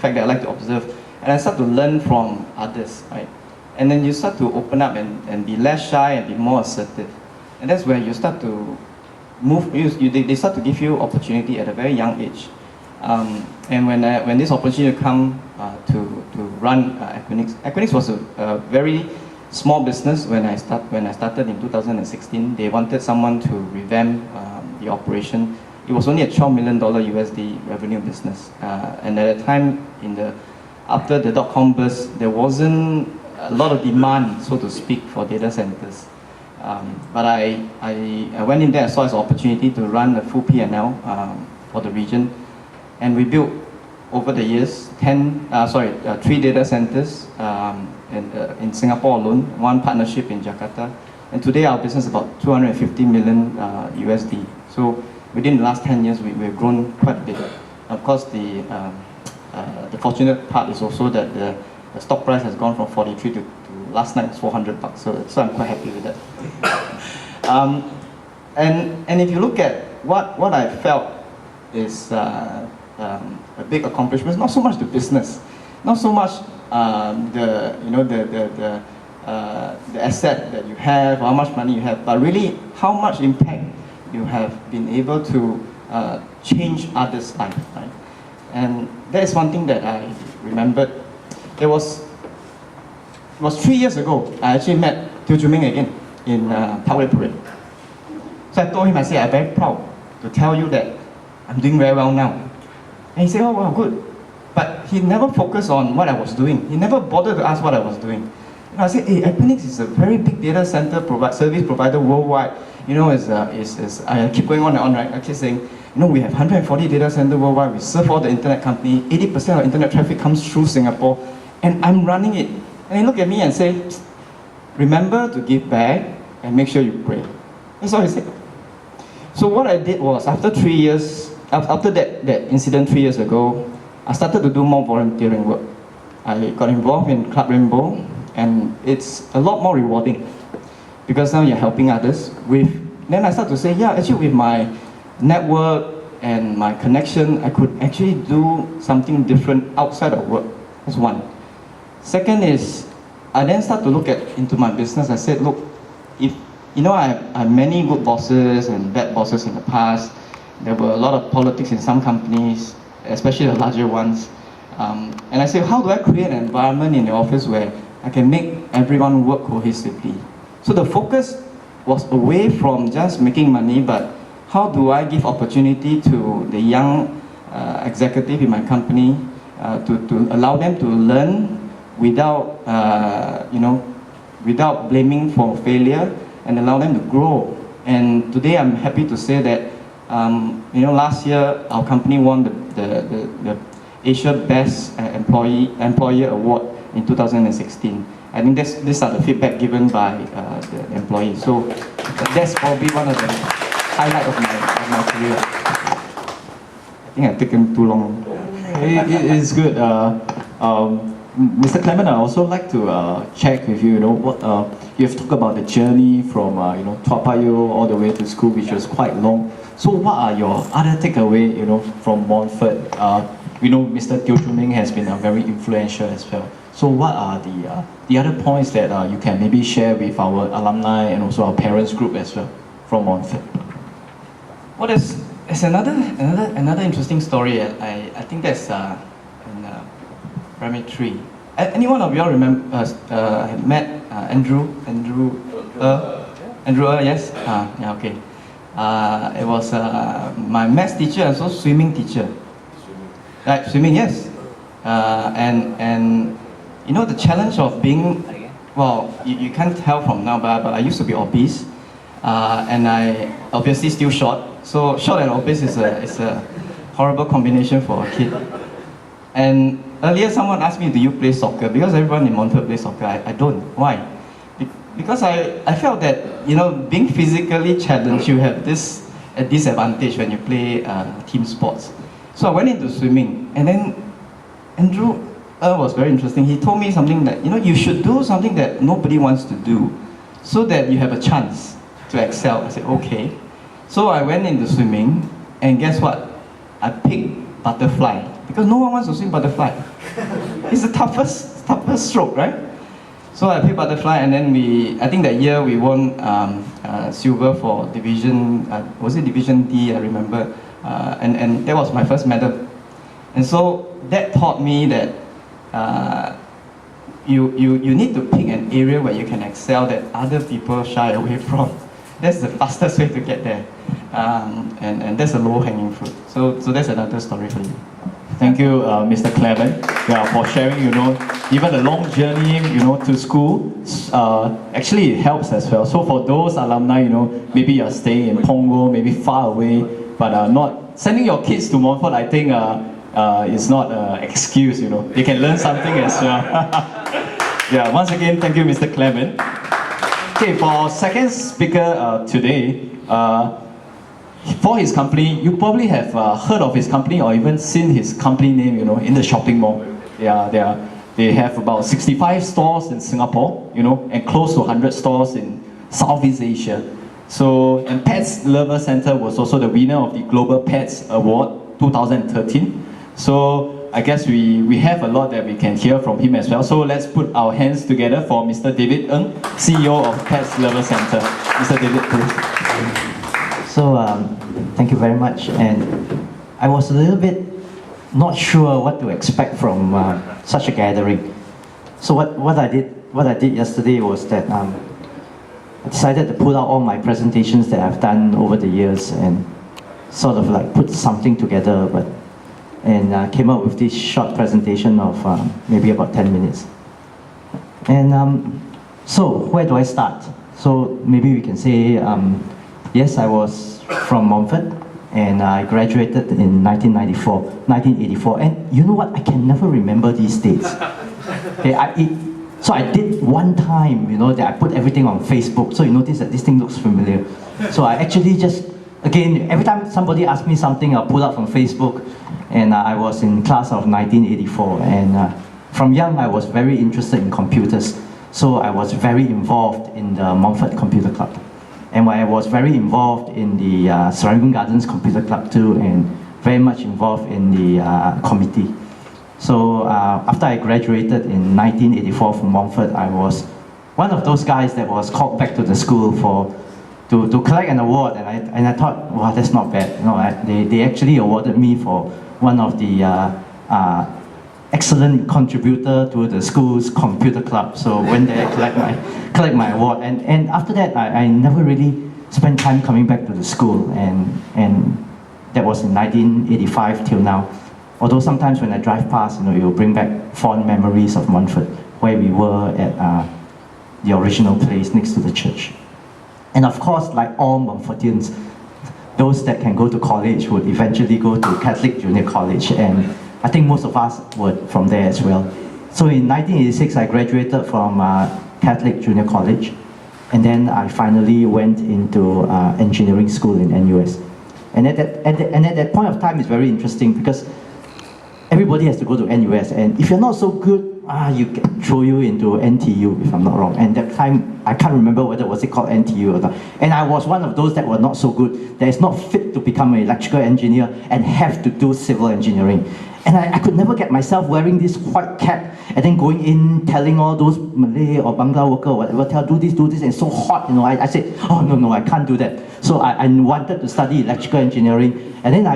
fact that I like to observe, and I start to learn from others, right? And then you start to open up and be less shy and be more assertive. And that's where you start to move, they start to give you opportunity at a very young age. And when this opportunity come to run Equinix was a very small business when I started in 2016. They wanted someone to revamp the operation. It was only a $12 million USD revenue business. And at the time, after the dot-com burst, there wasn't a lot of demand, so to speak, for data centers. But I went in there, I saw as an opportunity to run a full P&L for the region. And we built, over the years, 3 data centers in Singapore alone, 1 partnership in Jakarta. And today our business is about 250 million USD. So within the last 10 years, we've grown quite a bit. Of course, the fortunate part is also that the stock price has gone from 43 to last night was $400. So I'm quite happy with that. And if you look at what I felt is a big accomplishment, not so much the business, not so much the asset that you have, how much money you have, but really how much impact you have been able to change others' lives, right? And that is one thing that I remembered. It was 3 years ago, I actually met Teo Chu Ming again in Parkway Parade. So I told him, I said, I'm very proud to tell you that I'm doing very well now. And he said, oh, well, good. But he never focused on what I was doing. He never bothered to ask what I was doing. I said, hey, Equinix is a very big data center service provider worldwide. I keep going on and on, right? I keep saying, we have 140 data centers worldwide. We serve all the internet company. 80% of internet traffic comes through Singapore. And I'm running it. And he looked at me and said, remember to give back and make sure you pray. That's all he said. So what I did was, after 3 years, after that incident 3 years ago, I started to do more volunteering work. I got involved in Club Rainbow, and it's a lot more rewarding because now you're helping others. Then I started to say, yeah, actually with my network and my connection, I could actually do something different outside of work. That's one. Second is, I then start to look into my business. I said, look, if I have many good bosses and bad bosses in the past. There were a lot of politics in some companies, especially the larger ones. And I said, how do I create an environment in the office where I can make everyone work cohesively? So the focus was away from just making money, but how do I give opportunity to the young executive in my company to allow them to learn without, without blaming for failure, and allow them to grow. And today I'm happy to say that last year our company won the Asia Best Employer Award in 2016. I think these are the feedback given by the employees. So that's probably one of the highlights of my career. I think I've taken too long. It is good. Mr. Clement, I also like to check with you. You have talked about the journey from Toa Payoh all the way to school, which was quite long. So, what are your other takeaway, from Montfort? We know Mr. Teo Chu Ming has been very influential as well. So, what are the other points that you can maybe share with our alumni and also our parents group as well from Montfort? Well, there's another interesting story. I think that's in primary 3. Anyone of you all remember met Andrew? Yes. Yeah. Okay. It was my maths teacher and also swimming teacher. Right, swimming, yes. And the challenge of being, well, you can't tell from now, but I used to be obese, and I obviously still short. So short and obese is a horrible combination for a kid. And earlier someone asked me, do you play soccer? Because everyone in Montfort plays soccer. I don't. Why? Because I felt that, being physically challenged, you have a disadvantage when you play team sports. So I went into swimming, and then Andrew was very interesting. He told me something that, you should do something that nobody wants to do, so that you have a chance to excel. I said, okay. So I went into swimming, and guess what? I picked butterfly. because no one wants to swim butterfly. It's the toughest stroke, right? So I played butterfly, and then I think that year we won silver for division, was it division D, I remember, and that was my first medal. And so that taught me that you need to pick an area where you can excel that other people shy away from. That's the fastest way to get there. And that's a low-hanging fruit. So that's another story for you. Thank you, Mr. Clement, for sharing, even the long journey, to school. Actually, it helps as well. So for those alumni, maybe you're staying in Punggol, maybe far away, but not sending your kids to Montfort, I think is not an excuse, They can learn something as well. Yeah, once again, thank you, Mr. Clement. Okay, for our second speaker today, for his company, you probably have heard of his company or even seen his company name, in the shopping mall. They have about 65 stores in Singapore, and close to 100 stores in Southeast Asia. So, and Pets Lover Center was also the winner of the Global Pets Award 2013. So, I guess we have a lot that we can hear from him as well. So let's put our hands together for Mr. David Ng, CEO of Pets Lover Center. Mr. David, please. So, thank you very much. And I was a little bit not sure what to expect from such a gathering. So what I did yesterday was that I decided to pull out all my presentations that I've done over the years and sort of like put something together, and came up with this short presentation of maybe about 10 minutes. And so where do I start? So maybe we can say, yes, I was from Montfort, and I graduated in 1984. And you know what? I can never remember these dates. Okay, so I did one time, that I put everything on Facebook. So you notice that this thing looks familiar. So I actually just, again, every time somebody asks me something, I'll pull up from Facebook. And I was in class of 1984. And from young, I was very interested in computers. So I was very involved in the Montfort Computer Club. And I was very involved in the Serangoon Gardens Computer Club too, and very much involved in the committee. So after I graduated in 1984 from Montfort, I was one of those guys that was called back to the school to collect an award, and I thought, wow, that's not bad. They actually awarded me for one of the excellent contributor to the school's computer club. So went there, collect my award, and after that I never really spent time coming back to the school, and that was in 1985 till now. Although sometimes when I drive past, it will bring back fond memories of Montfort, where we were at the original place next to the church. And of course, like all Montfortians, those that can go to college would eventually go to Catholic Junior College, and I think most of us were from there as well. So in 1986, I graduated from Catholic Junior College, and then I finally went into engineering school in NUS. And at that point of time, it's very interesting because everybody has to go to NUS, and if you're not so good, you can throw you into NTU, if I'm not wrong. And that time, I can't remember whether was it called NTU or not. And I was one of those that were not so good, that is not fit to become an electrical engineer and have to do civil engineering. And I could never get myself wearing this white cap and then going in telling all those Malay or Bangla worker or whatever, do this, and it's so hot, I said, oh no, I can't do that. So I wanted to study electrical engineering, and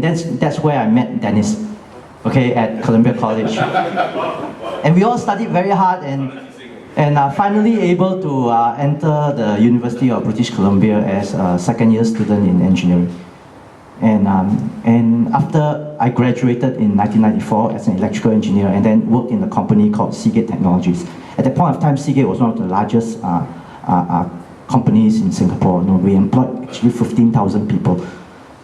that's where I met Dennis, okay, at Columbia College. And we all studied very hard and finally able to enter the University of British Columbia as a second-year student in engineering. And after I graduated in 1994 as an electrical engineer, and then worked in a company called Seagate Technologies. At that point of time, Seagate was one of the largest companies in Singapore. We employed actually 15,000 people.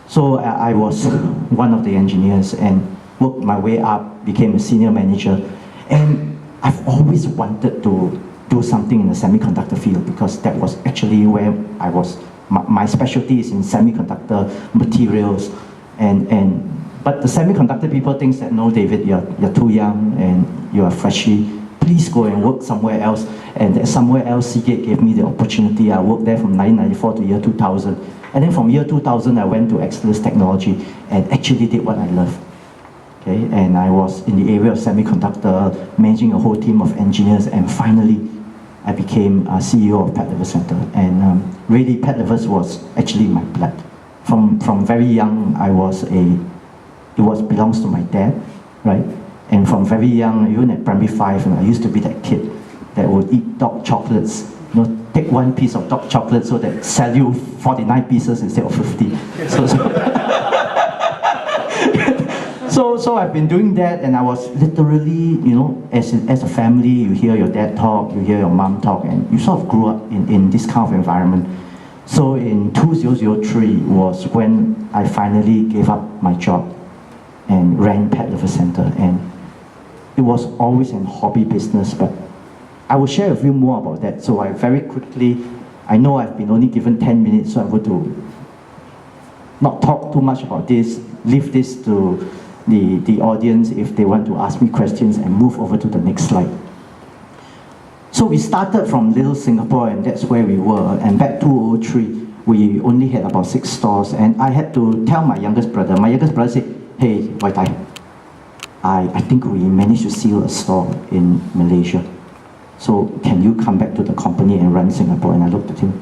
So I was one of the engineers and worked my way up, became a senior manager. And I've always wanted to do something in the semiconductor field because that was actually where I was. My specialty is in semiconductor materials, but the semiconductor people think that, no, David, you're too young and you're freshly. Please go and work somewhere else. And somewhere else, Seagate gave me the opportunity. I worked there from 1994 to year 2000. And then from year 2000, I went to Exodus Technology and actually did what I love. Okay, and I was in the area of semiconductor, managing a whole team of engineers, and finally, I became a CEO of Pet Lovers Center. And really, Pet Lovers was actually my blood. From very young, it belongs to my dad, right? And from very young, even at primary 5, I used to be that kid that would eat dog chocolates. Take one piece of dog chocolate so that sell you 49 pieces instead of 50. So I've been doing that, and I was literally, as a family, you hear your dad talk, you hear your mom talk, and you sort of grew up in this kind of environment. So in 2003 was when I finally gave up my job and ran Pet Lovers Center. And it was always an hobby business, but I will share with you more about that. So I very quickly, I know I've been only given 10 minutes, so I'm going to not talk too much about this, leave this to the audience if they want to ask me questions, and move over to the next slide. So we started from Little Singapore, and that's where we were. And back 2003, we only had about 6 stores, and I had to tell my youngest brother. My youngest brother said, "Hey, Wai Tai, I think we managed to seal a store in Malaysia. So can you come back to the company and run Singapore?" And I looked at him.